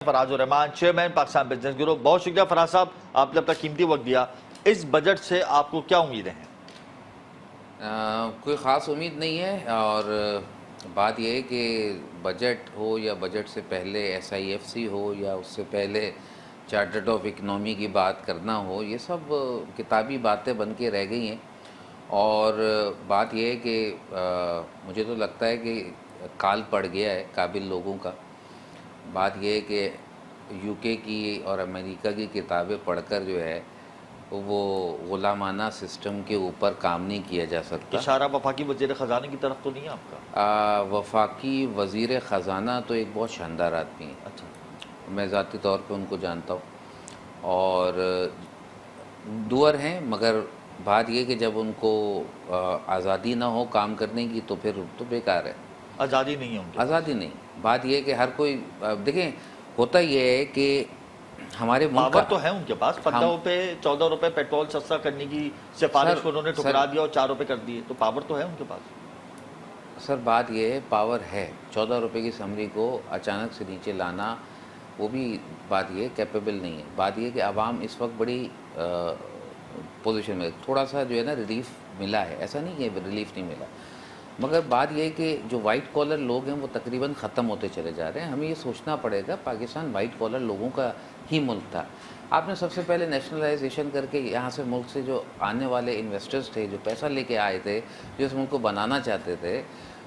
Faraz Rehman, chairman Pakistan business group. बहुत शुक्रिया फराज साहब, आपने अपना कीमती वक्त दिया। इस बजट से आपको क्या उम्मीदें हैं? कोई ख़ास उम्मीद नहीं है। और बात यह है कि बजट हो या बजट से पहले SIFC हो या उससे पहले चार्टर्ड ऑफ इकनॉमी की बात करना हो, ये सब किताबी बातें बन के रह गई हैं। और बात यह है कि मुझे तो लगता है कि काल पड़ गया है काबिल लोगों का। बात यह है कि UK की और अमेरिका की किताबें पढ़कर जो है वो गुलामाना सिस्टम के ऊपर काम नहीं किया जा सकता। इशारा वफाकी वज़ीर ख़जाने की तरफ तो नहीं है आपका? वफाकी वज़ीर ख़जाना तो एक बहुत शानदार आदमी है। अच्छा, मैं ज़ाती तौर पे उनको जानता हूँ और दुअर हैं, मगर बात ये कि जब उनको आज़ादी ना हो काम करने की तो फिर तो बेकार है। आज़ादी नहीं है उनकी? आज़ादी नहीं। बात ये है कि हर कोई देखें, होता ये है कि हमारे मुल्क पावर तो है उनके पास। 15 रुपये 14 रुपये पेट्रोल सस्ता करने की सिफारिश को उन्होंने ठुकरा दिया और 4 रुपये कर दिए, तो पावर तो है उनके पास। सर बात ये है, पावर है। 14 रुपये की समरी को अचानक से नीचे लाना, वो भी बात ये कैपेबल नहीं है। बात ये कि आवाम इस वक्त बड़ी पोजीशन में, थोड़ा सा जो है ना रिलीफ मिला है, ऐसा नहीं कि रिलीफ नहीं मिला, मगर बात यह है कि जो वाइट कॉलर लोग हैं वो तकरीबन ख़त्म होते चले जा रहे हैं। हमें ये सोचना पड़ेगा, पाकिस्तान वाइट कॉलर लोगों का ही मुल्क था। आपने सबसे पहले नेशनलाइजेशन करके यहाँ से मुल्क से जो आने वाले इन्वेस्टर्स थे, जो पैसा लेके आए थे, जो इस मुल्क को बनाना चाहते थे,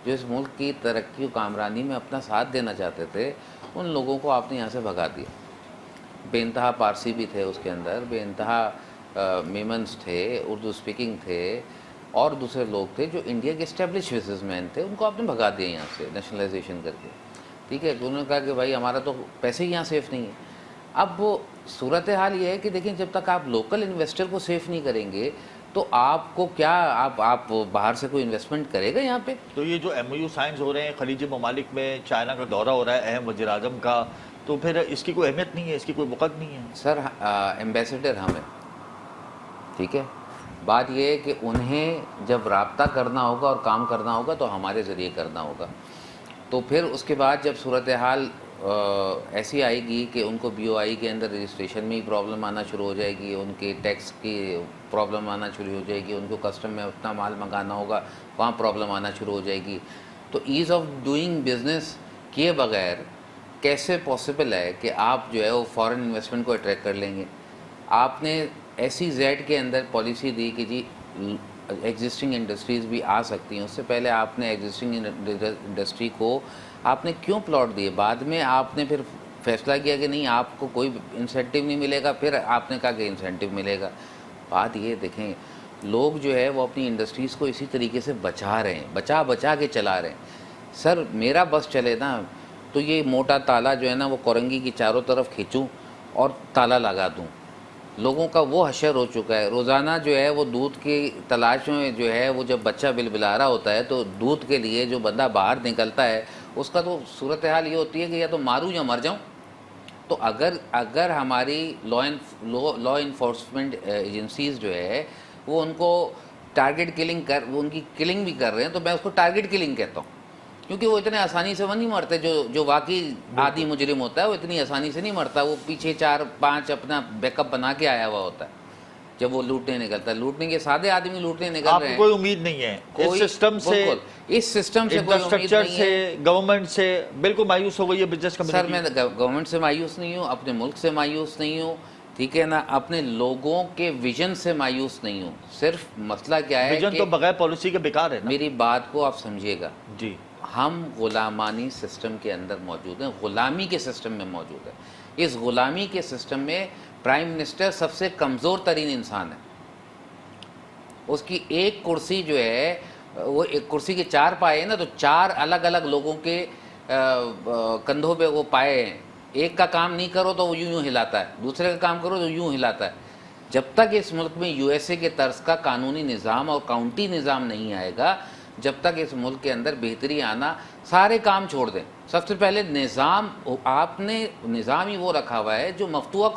जो इस मुल्क की तरक्की और कामरानी में अपना साथ देना चाहते थे, उन लोगों को आपने यहाँ से भगा दिया। बेइंतहा पारसी भी थे उसके अंदर, बेइंतहा मेमन्स थे, उर्दू स्पीकिंग थे, और दूसरे लोग थे जो इंडिया के इस्टेब्लिश बिजनेसमैन थे, उनको आपने भगा दिया यहाँ से नेशनलाइजेशन करके। ठीक है, उन्होंने कहा कि भाई हमारा तो पैसे ही यहाँ सेफ़ नहीं है। अब वो सूरत हाल ये है कि देखिए, जब तक आप लोकल इन्वेस्टर को सेफ़ नहीं करेंगे तो आपको क्या, आप बाहर से कोई इन्वेस्टमेंट करेगा यहाँ पे? तो ये जो MOU साइंस हो रहे हैं खलीजी ममालिक में, चाइना का दौरा हो रहा है अहम वज़ीर आज़म का, तो फिर इसकी कोई अहमियत नहीं है, इसकी कोई वक़्त नहीं है? सर एम्बेसडर हम हैं, ठीक है। बात यह है कि उन्हें जब राब्ता करना होगा और काम करना होगा तो हमारे ज़रिए करना होगा। तो फिर उसके बाद जब सूरत हाल ऐसी आएगी कि उनको BOI के अंदर रजिस्ट्रेशन में ही प्रॉब्लम आना शुरू हो जाएगी, उनके टैक्स की प्रॉब्लम आना शुरू हो जाएगी, उनको कस्टम में अपना माल मंगाना होगा, वहाँ प्रॉब्लम आना शुरू हो जाएगी। तो ईज़ ऑफ डूइंग बिज़नेस किए बगैर कैसे पॉसिबल है कि आप जो है वो फॉरेन इन्वेस्टमेंट को अट्रैक्ट कर लेंगे? आपने SEZ के अंदर पॉलिसी दी कि जी एग्जिस्टिंग इंडस्ट्रीज़ भी आ सकती हैं। उससे पहले आपने एग्जिस्टिंग इंडस्ट्री को आपने क्यों प्लॉट दिए? बाद में आपने फिर फैसला किया कि नहीं, आपको कोई इंसेंटिव नहीं मिलेगा, फिर आपने कहा कि इंसेंटिव मिलेगा। बात ये देखें, लोग जो है वो अपनी इंडस्ट्रीज़ को इसी तरीके से बचा रहे हैं, बचा के चला रहे हैं। सर मेरा बस चले ना तो ये मोटा ताला जो है ना वो कोरंगी की चारों तरफ खींचूँ और ताला लगा दूँ। लोगों का वो हशर हो चुका है। रोज़ाना जो है वो दूध की तलाश में जो है वो जब बच्चा बिलबिला रहा होता है तो दूध के लिए जो बंदा बाहर निकलता है उसका तो सूरत हाल ये होती है कि या तो मारूं या मर जाऊं। तो अगर हमारी लॉ इन्फोर्समेंट एजेंसीज़ जो है वो उनको टारगेट किलिंग वो उनकी किलिंग भी कर रहे हैं, तो मैं उसको टारगेट किलिंग कहता हूँ, क्योंकि वो इतने आसानी से वो नहीं मरते। जो वाकई आदि मुजरिम होता है वो इतनी आसानी से नहीं मरता, वो पीछे 4-5 अपना बैकअप बना के आया हुआ होता है जब वो लूटने निकलता है। लूटने के सादे आदमी लूटने निकल रहे हैं। कोई उम्मीद नहीं है इस सिस्टम से कोई उम्मीद नहीं है। गवर्नमेंट से बिल्कुल मायूस हो गई है बिजनेस कम्युनिटी। सर मैं गवर्नमेंट से मायूस नहीं हूँ, अपने मुल्क से मायूस नहीं हूँ, ठीक है ना, अपने लोगों के विजन से मायूस नहीं हूँ। सिर्फ मसला क्या है, विजन तो बगैर पॉलिसी के बेकार है ना। मेरी बात को आप समझिएगा जी, हम गुलामानी सिस्टम के अंदर मौजूद हैं, गुलामी के सिस्टम में मौजूद है। इस गुलामी के सिस्टम में प्राइम मिनिस्टर सबसे कमज़ोर तरीन इंसान है। उसकी एक कुर्सी जो है वो एक कुर्सी के 4 पाए हैं ना, तो 4 अलग अलग लोगों के कंधों पे वो पाए हैं। एक का काम नहीं करो तो वो यूं हिलाता है, दूसरे का काम करो तो यूं हिलाता है। जब तक इस मुल्क में USA के तर्ज का कानूनी निज़ाम और काउंटी निज़ाम नहीं आएगा, जब तक इस मुल्क के अंदर बेहतरी आना, सारे काम छोड़ दें। सबसे पहले निज़ाम, आपने निज़ाम ही वो रखा हुआ है जो मफतूआ